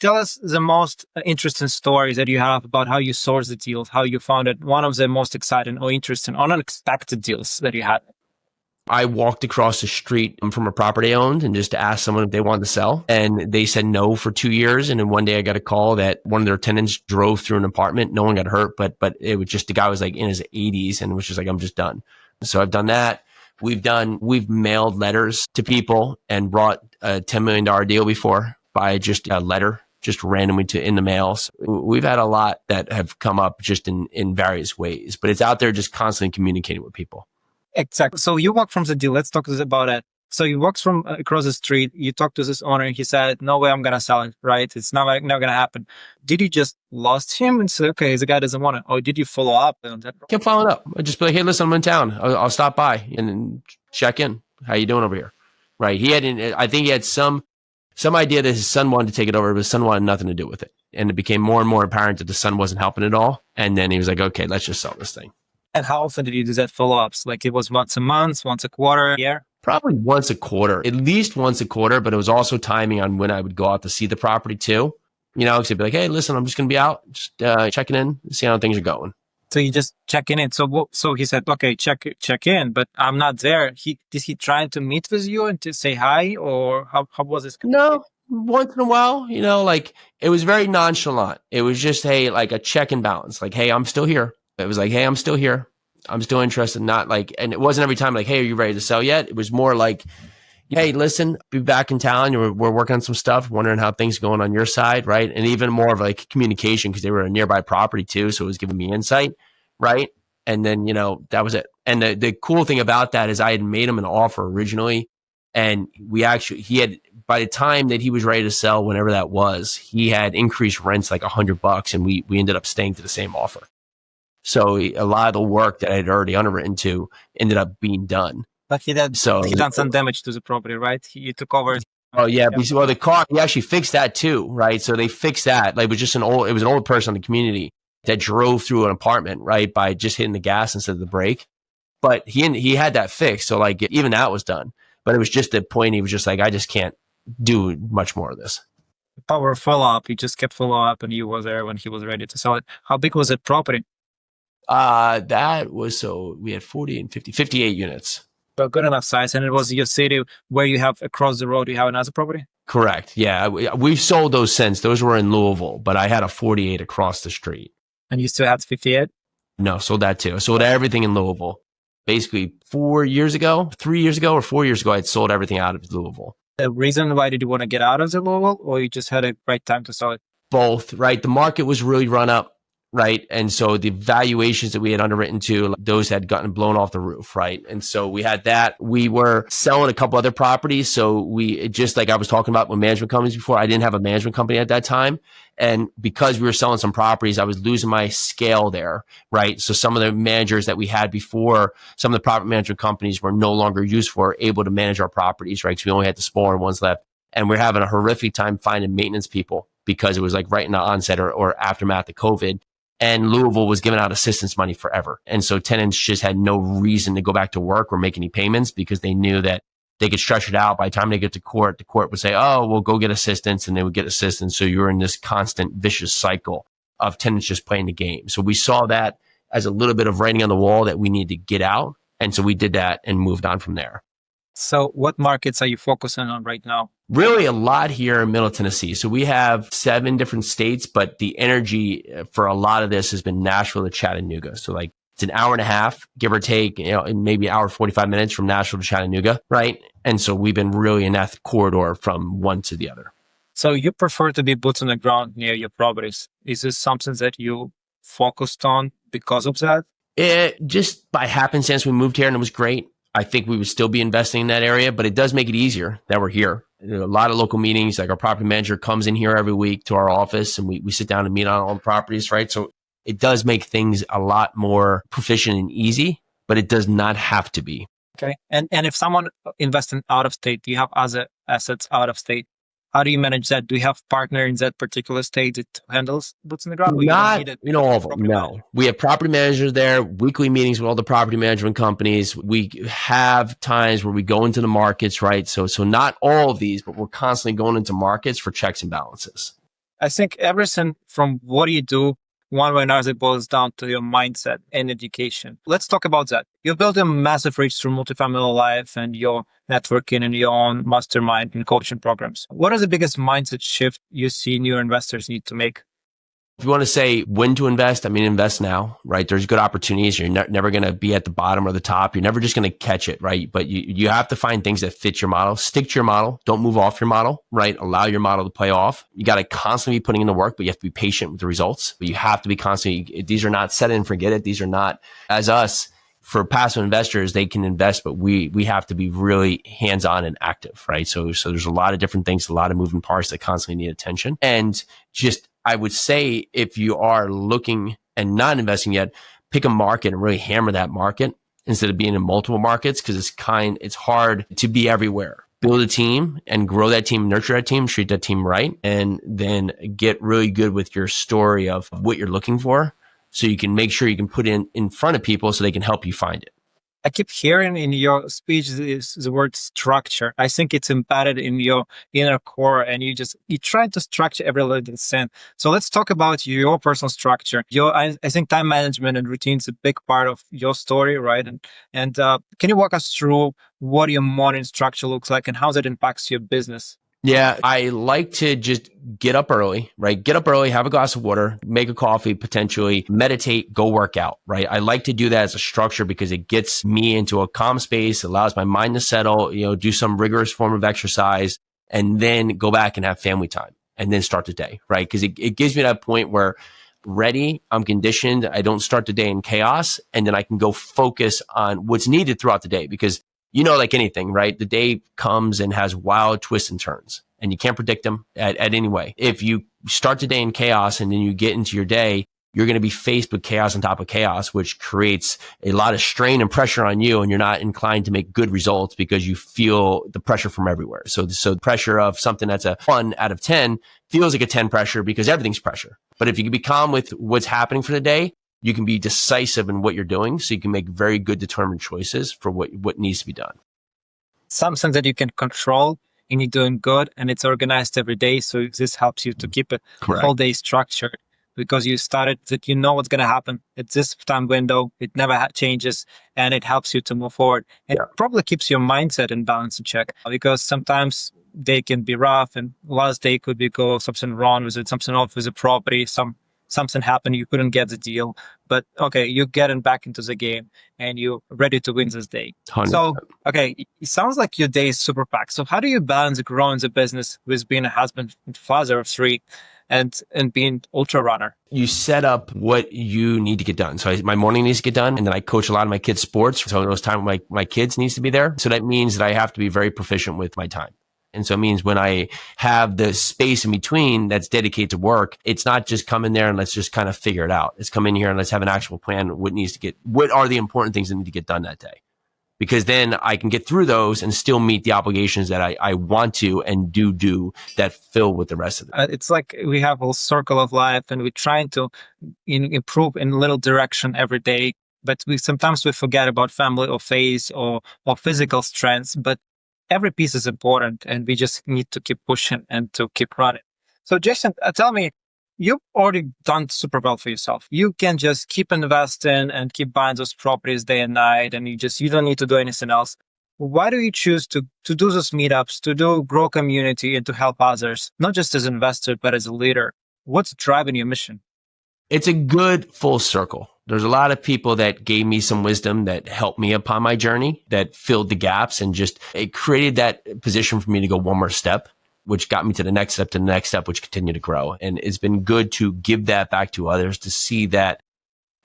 Speaker 2: Tell us the most interesting stories that you have about how you source the deals, how you found it, one of the most exciting or interesting, unexpected deals that you had.
Speaker 1: I walked across the street from a property I owned and just asked someone if they wanted to sell. And they said no for 2 years. And then one day I got a call that one of their tenants drove through an apartment. No one got hurt, but it was just, the guy was like in his 80s and was just like, I'm just done. So I've done that. We've mailed letters to people and brought a $10 million deal before by just a letter, just randomly in the mails. We've had a lot that have come up just in various ways, but it's out there just constantly communicating with people.
Speaker 2: Exactly. So you walk from the deal. Let's talk about that. So you walked from across the street. You talked to this owner and he said, no way I'm going to sell it, right? It's not going to happen. Did you just lost him and say, okay, the guy doesn't want it? Or did you follow up?
Speaker 1: Kept following up. I just be like, hey, listen, I'm in town. I'll stop by and check in. How you doing over here? Right. I think he had some idea that his son wanted to take it over, but his son wanted nothing to do with it. And it became more and more apparent that the son wasn't helping at all. And then he was like, okay, let's just sell this thing.
Speaker 2: And how often did you do that follow-ups? Like it was once a month, once a quarter, a year?
Speaker 1: Probably once a quarter, at least once a quarter. But it was also timing on when I would go out to see the property too. So I'd be like, hey, listen, I'm just going to be out, just checking in, see how things are going.
Speaker 2: So you just checking in. So he said, okay, check in, but I'm not there. Is he trying to meet with you and to say hi, or how was this?
Speaker 1: No, once in a while, like it was very nonchalant. It was just, hey, like a check and balance. Like, hey, I'm still here. It was like, hey, I'm still here. I'm still interested. Not like, and it wasn't every time like, hey, are you ready to sell yet? It was more like, hey, listen, be back in town. We're working on some stuff, wondering how things are going on your side, right? And even more of like communication because they were a nearby property too. So it was giving me insight, right? And then, that was it. And the cool thing about that is I had made him an offer originally. And he had, by the time that he was ready to sell, whenever that was, he had increased rents like $100 and we ended up staying to the same offer. So a lot of the work that I had already underwritten to ended up being done.
Speaker 2: But he done some damage to the property, right? He took over.
Speaker 1: Oh yeah, well the car, he actually fixed that too, right? So they fixed that. Like it was an old person in the community that drove through an apartment, right, by just hitting the gas instead of the brake. But he had that fixed, so like even that was done. But it was just the point he was just like, I just can't do much more of this.
Speaker 2: The power follow up. He just kept follow up, and you were there when he was ready to sell it. How big was that property?
Speaker 1: That was, so we had 40 and 50, 58 units.
Speaker 2: So good enough size. And it was your city where you have across the road, you have another property?
Speaker 1: Correct. Yeah. We've sold those since. Those were in Louisville, but I had a 48 across the street.
Speaker 2: And you still had 58?
Speaker 1: No, sold that too. Sold everything in Louisville. Basically 3 years ago, or 4 years ago, I'd sold everything out of Louisville.
Speaker 2: The reason why did you want to get out of the Louisville, or you just had a right time to sell it?
Speaker 1: Both, right? The market was really run up. Right. And so the valuations that we had underwritten to, those had gotten blown off the roof. Right. And so we had that. We were selling a couple other properties. So just like I was talking about with management companies before, I didn't have a management company at that time. And because we were selling some properties, I was losing my scale there. Right. So some of the managers that we had before, some of the property management companies were no longer useful or able to manage our properties. Right. Because we only had the smaller ones left. And we're having a horrific time finding maintenance people because it was like right in the onset or aftermath of COVID. And Louisville was giving out assistance money forever. And so tenants just had no reason to go back to work or make any payments because they knew that they could stretch it out. By the time they get to court, the court would say, oh, well, go get assistance. And they would get assistance. So you're in this constant vicious cycle of tenants just playing the game. So we saw that as a little bit of writing on the wall that we need to get out. And so we did that and moved on from there.
Speaker 2: So what markets are you focusing on right now?
Speaker 1: Really a lot here in Middle Tennessee. So we have 7 different states, but the energy for a lot of this has been Nashville to Chattanooga. So like it's an hour and a half, give or take, maybe an hour, 45 minutes from Nashville to Chattanooga, right? And so we've been really in that corridor from one to the other.
Speaker 2: So you prefer to be boots on the ground near your properties. Is this something that you focused on because of that?
Speaker 1: It just by happenstance, we moved here and it was great. I think we would still be investing in that area, but it does make it easier that we're here. A lot of local meetings, like our property manager comes in here every week to our office and we sit down and meet on all the properties, right? So it does make things a lot more proficient and easy, but it does not have to be.
Speaker 2: Okay. And if someone invests in out of state, do you have other assets out of state? How do you manage that? Do you have partner in that particular state that handles boots on the ground?
Speaker 1: Not, all of them. No, we have property managers there, weekly meetings with all the property management companies. We have times where we go into the markets, right? So not all of these, but we're constantly going into markets for checks and balances.
Speaker 2: I think everything from what do you do, one way or another, it boils down to your mindset and education. Let's talk about that. You built a massive reach through multifamily life and your networking and your own mastermind and coaching programs. What is the biggest mindset shift you see your investors need to make?
Speaker 1: If you want to say when to invest, invest now, right? There's good opportunities. You're never going to be at the bottom or the top. You're never just going to catch it, right? But you have to find things that fit your model. Stick to your model. Don't move off your model, right? Allow your model to play off. You got to constantly be putting in the work, but you have to be patient with the results. But you have to be constantly, these are not set it and forget it. These are not, as us, for passive investors, they can invest, but we have to be really hands-on and active, right? So there's a lot of different things, a lot of moving parts that constantly need attention. And just, I would say if you are looking and not investing yet, pick a market and really hammer that market instead of being in multiple markets because it's hard to be everywhere. Build a team and grow that team, nurture that team, treat that team right, and then get really good with your story of what you're looking for. So you can make sure you can put it in front of people so they can help you find it.
Speaker 2: I keep hearing in your speech the word structure. I think it's embedded in your inner core and you try to structure every little cent. So let's talk about your personal structure. I think time management and routine is a big part of your story, right? And can you walk us through what your morning structure looks like and how that impacts your business?
Speaker 1: Yeah, I like to just get up early, right? Get up early, have a glass of water, make a coffee, potentially meditate, go work out, right? I like to do that as a structure because it gets me into a calm space, allows my mind to settle, do some rigorous form of exercise, and then go back and have family time and then start the day, right? Because it gives me that point where ready, I'm conditioned, I don't start the day in chaos, and then I can go focus on what's needed throughout the day because like anything, right? The day comes and has wild twists and turns, and you can't predict them at any way. If you start the day in chaos and then you get into your day, you're going to be faced with chaos on top of chaos, which creates a lot of strain and pressure on you, and you're not inclined to make good results because you feel the pressure from everywhere. So the pressure of something that's a 1 out of 10 feels like a 10 pressure because everything's pressure. But if you can be calm with what's happening for the day, you can be decisive in what you're doing, so you can make very good determined choices for what needs to be done.
Speaker 2: Something that you can control and you're doing good and it's organized every day. So this helps you to keep it the whole day structured because you started that you know what's going to happen at this time window. It never changes and it helps you to move forward. And it probably keeps your mindset in balance and check because sometimes they can be rough and last day could be go something wrong with it, something off with the property, something happened, you couldn't get the deal, but okay, you're getting back into the game and you're ready to win this day.
Speaker 1: 100%.
Speaker 2: So, okay, it sounds like your day is super packed. So how do you balance growing the business with being a husband and father of 3 and being ultra runner?
Speaker 1: You set up what you need to get done. So my morning needs to get done, and then I coach a lot of my kids' sports. So those time my kids needs to be there. So that means that I have to be very proficient with my time. And so it means when I have the space in between that's dedicated to work, it's not just come in there and let's just kind of figure it out. It's come in here and let's have an actual plan. What are the important things that need to get done that day? Because then I can get through those and still meet the obligations that I want to and do that fill with the rest of it.
Speaker 2: It's like we have a circle of life and we're trying to improve in a little direction every day. But sometimes we forget about family or faith or physical strengths. But every piece is important and we just need to keep pushing and to keep running. So Jason, tell me, you've already done super well for yourself. You can just keep investing and keep buying those properties day and night and you don't need to do anything else. Why do you choose to do those meetups, to grow community and to help others, not just as an investor, but as a leader? What's driving your mission?
Speaker 1: It's a good full circle. There's a lot of people that gave me some wisdom that helped me upon my journey, that filled the gaps and just it created that position for me to go one more step, which got me to the next step, which continued to grow. And it's been good to give that back to others to see that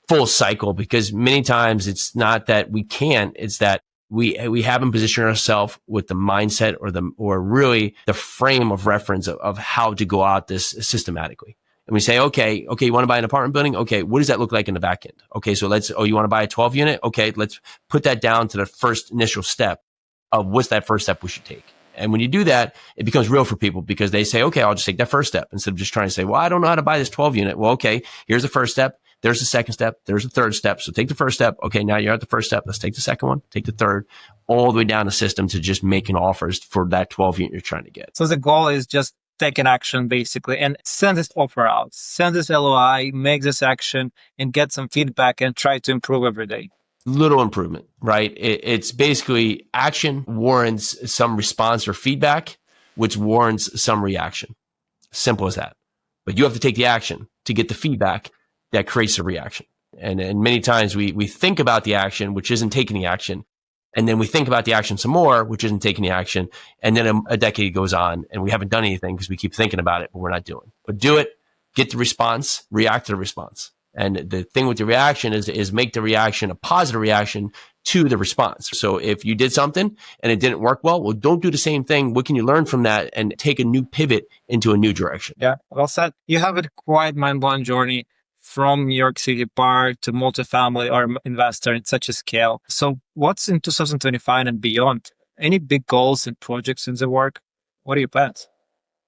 Speaker 1: full cycle, because many times it's not that we can't, it's that we haven't positioned ourselves with the mindset or really the frame of reference of how to go out this systematically. And we say, okay, you want to buy an apartment building? Okay, what does that look like in the back end? Okay, so you want to buy a 12 unit? Okay, let's put that down to the first initial step of what's that first step we should take. And when you do that, it becomes real for people because they say, okay, I'll just take that first step instead of just trying to say, well, I don't know how to buy this 12 unit. Well, okay, here's the first step. There's the second step. There's the third step. So take the first step. Okay, now you're at the first step. Let's take the second one, take the third, all the way down the system to just making offers for that 12 unit you're trying to get.
Speaker 2: So the goal is just take an action basically and send this offer out, send this LOI, make this action and get some feedback and try to improve every day.
Speaker 1: Little improvement, right? It's basically action warrants some response or feedback, which warrants some reaction. Simple as that. But you have to take the action to get the feedback that creates a reaction. And many times we think about the action, which isn't taking the action. And then we think about the action some more, which isn't taking the action. And then a decade goes on and we haven't done anything because we keep thinking about it, but we're not doing. But do it, get the response, react to the response. And the thing with the reaction is make the reaction a positive reaction to the response. So if you did something and it didn't work well, don't do the same thing. What can you learn from that and take a new pivot into a new direction?
Speaker 2: Yeah, well said. You have a quite mind-blowing journey from New York City bar to multifamily or investor in such a scale. So what's in 2025 and beyond? Any big goals and projects in the work? What are your plans?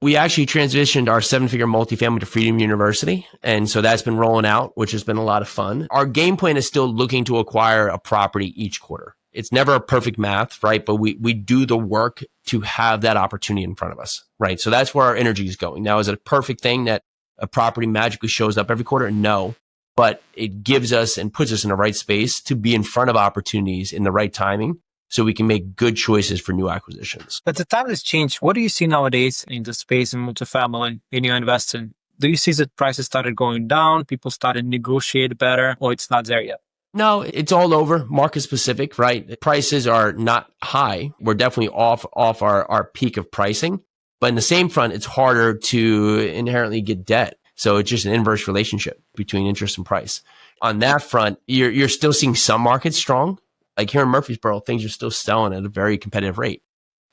Speaker 1: We actually transitioned our 7-figure multifamily to Freedom University. And so that's been rolling out, which has been a lot of fun. Our game plan is still looking to acquire a property each quarter. It's never a perfect math, right? But we do the work to have that opportunity in front of us, right? So that's where our energy is going. Now, is it a perfect thing that a property magically shows up every quarter? No, but it gives us and puts us in the right space to be in front of opportunities in the right timing so we can make good choices for new acquisitions.
Speaker 2: But the time has changed. What do you see nowadays in the space in multifamily in your investing? Do you see that prices started going down, people started to negotiate better, or it's not there yet?
Speaker 1: No, it's all over, market specific, right? Prices are not high. We're definitely off our peak of pricing. But in the same front, it's harder to inherently get debt. So it's just an inverse relationship between interest and price. On that front, you're still seeing some markets strong. Like here in Murfreesboro, things are still selling at a very competitive rate.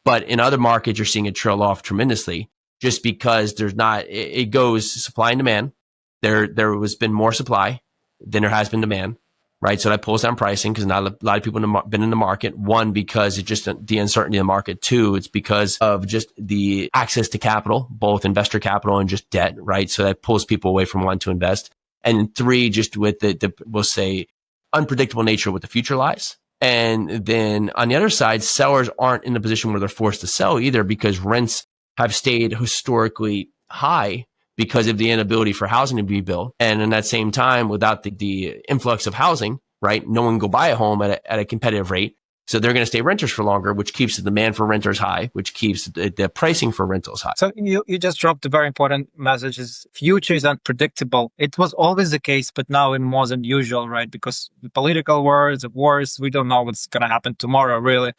Speaker 1: But in other markets, you're seeing it trail off tremendously just because there's not, it goes supply and demand. There has been more supply than there has been demand, right? So that pulls down pricing because not a lot of people have been in the market. One, because it's just the uncertainty of the market. Two, it's because of just the access to capital, both investor capital and just debt, right? So that pulls people away from wanting to invest. And three, just with the we'll say, unpredictable nature with the future lies. And then on the other side, sellers aren't in a position where they're forced to sell either because rents have stayed historically high because of the inability for housing to be built. And in that same time, without the influx of housing, right, no one can go buy a home at a competitive rate. So they're going to stay renters for longer, which keeps the demand for renters high, which keeps the pricing for rentals high.
Speaker 2: So you just dropped a very important message: is future is unpredictable. It was always the case, but now it's more than usual, right? Because the political wars, we don't know what's going to happen tomorrow, really.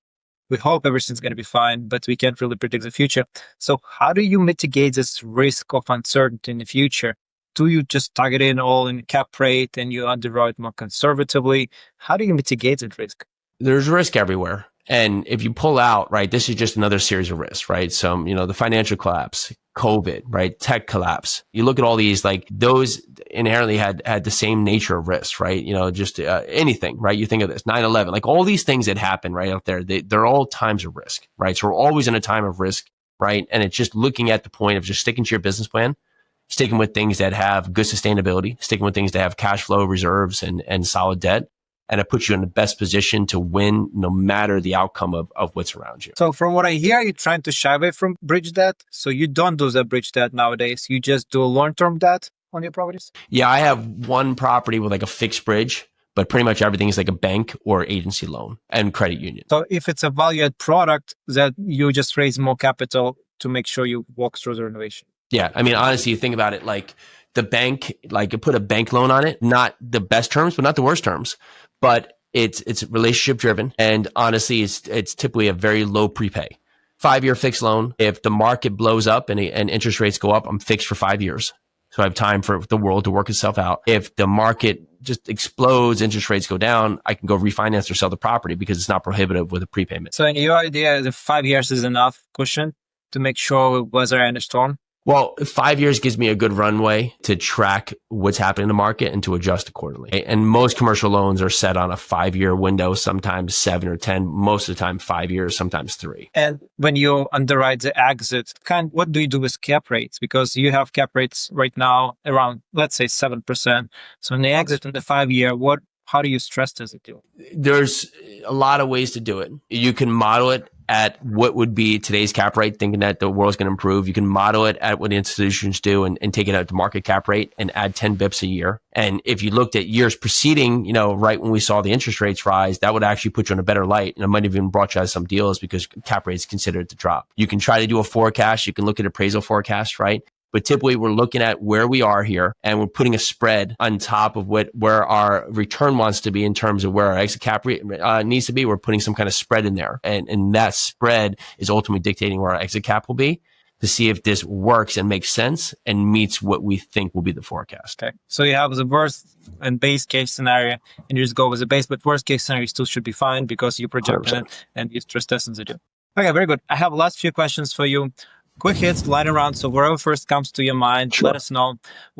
Speaker 2: We hope everything's going to be fine, but we can't really predict the future. So how do you mitigate this risk of uncertainty in the future? Do you just target it all in cap rate and you underwrite more conservatively? How do you mitigate that risk?
Speaker 1: There's risk everywhere. And if you pull out, right, this is just another series of risks, right? So, the financial collapse, COVID, right? Tech collapse. You look at all these, like those inherently had the same nature of risk, right? Just anything, right? You think of this 9/11, like all these things that happen right out there, they're all times of risk, right? So we're always in a time of risk, right? And it's just looking at the point of just sticking to your business plan, sticking with things that have good sustainability, sticking with things that have cash flow reserves and solid debt. And it puts you in the best position to win no matter the outcome of what's around you.
Speaker 2: So from what I hear, you're trying to shy away from bridge debt. So you don't do the bridge debt nowadays. You just do long-term debt on your properties?
Speaker 1: Yeah, I have one property with like a fixed bridge, but pretty much everything is like a bank or agency loan and credit union.
Speaker 2: So if it's a value-add product, that you just raise more capital to make sure you walk through the renovation.
Speaker 1: Yeah, honestly, you think about it, like the bank, like you put a bank loan on it, not the best terms, but not the worst terms. But it's relationship driven. And honestly, it's typically a very low prepay. 5-year fixed loan. If the market blows up and interest rates go up, I'm fixed for 5 years. So I have time for the world to work itself out. If the market just explodes, interest rates go down, I can go refinance or sell the property because it's not prohibitive with a prepayment.
Speaker 2: So in your idea, the 5 years is enough cushion to make sure we weather any storm?
Speaker 1: Well, 5 years gives me a good runway to track what's happening in the market and to adjust accordingly. And most commercial loans are set on a 5-year window, sometimes 7 or 10, most of the time 5 years, sometimes 3.
Speaker 2: And when you underwrite the exit, what do you do with cap rates? Because you have cap rates right now around, let's say 7%. So in the exit in the 5-year, how do you stress test it?
Speaker 1: There's a lot of ways to do it. You can model it at what would be today's cap rate, thinking that the world's going to improve. You can model it at what the institutions do and take it out to market cap rate and add 10 bips a year. And if you looked at years preceding, right when we saw the interest rates rise, that would actually put you in a better light. And it might have even brought you out some deals because cap rates considered to drop. You can try to do a forecast. You can look at appraisal forecast, right? But typically we're looking at where we are here and we're putting a spread on top of where our return wants to be in terms of where our exit cap rate needs to be. We're putting some kind of spread in there. And that spread is ultimately dictating where our exit cap will be to see if this works and makes sense and meets what we think will be the forecast.
Speaker 2: Okay. So you have the worst and base case scenario and you just go with the base, but worst case scenario still should be fine because you project it and you stress test and do. Okay, very good. I have last few questions for you. Quick hits, light around. So wherever first comes to your mind, Let us know.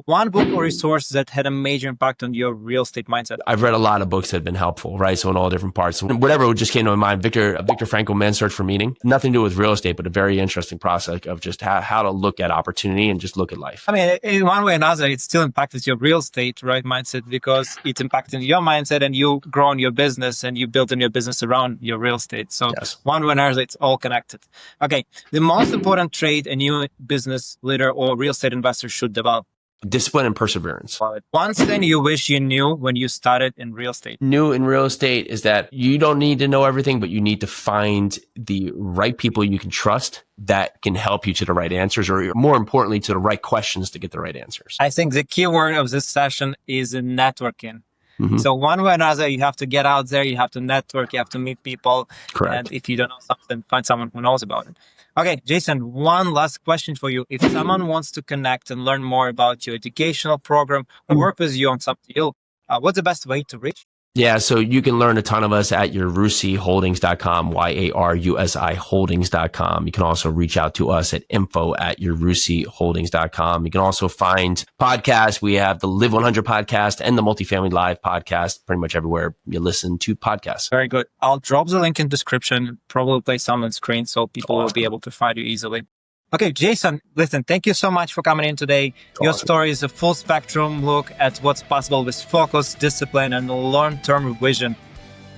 Speaker 2: One book or resource that had a major impact on your real estate mindset.
Speaker 1: I've read a lot of books that have been helpful, right? So in all different parts. Whatever just came to my mind, Viktor Frankl, Man's Search for Meaning. Nothing to do with real estate, but a very interesting process of just how to look at opportunity and just look at life.
Speaker 2: I mean, in one way or another, it still impacted your real estate, right, mindset, because it's impacting your mindset and you grow in your business and you build in your business around your real estate. So yes. One way or another, it's all connected. Okay. The most important trait a new business leader or real estate investor should develop.
Speaker 1: Discipline and perseverance.
Speaker 2: One thing you wish you knew when you started in real estate.
Speaker 1: New in real estate is that you don't need to know everything, but you need to find the right people you can trust that can help you to the right answers, or more importantly, to the right questions to get the right answers.
Speaker 2: I think the key word of this session is networking.
Speaker 1: Mm-hmm.
Speaker 2: So one way or another, you have to get out there, you have to network, you have to meet people.
Speaker 1: Correct.
Speaker 2: And if you don't know something, find someone who knows about it. Okay, Jason, one last question for you. If someone wants to connect and learn more about your educational program or work with you on some deal, what's the best way to reach?
Speaker 1: Yeah, so you can learn a ton of us at yarusiholdings.com, YARUSI holdings.com. You can also reach out to us at info@yarusiholdings.com. You can also find podcasts. We have the Live 100 podcast and the Multifamily Live podcast, pretty much everywhere you listen to podcasts.
Speaker 2: Very good. I'll drop the link in description, probably place some on screen so people will be able to find you easily. Okay, Jason, listen, thank you so much for coming in today. Your story is a full spectrum look at what's possible with focus, discipline, and long-term vision.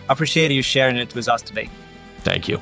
Speaker 2: I appreciate you sharing it with us today.
Speaker 1: Thank you.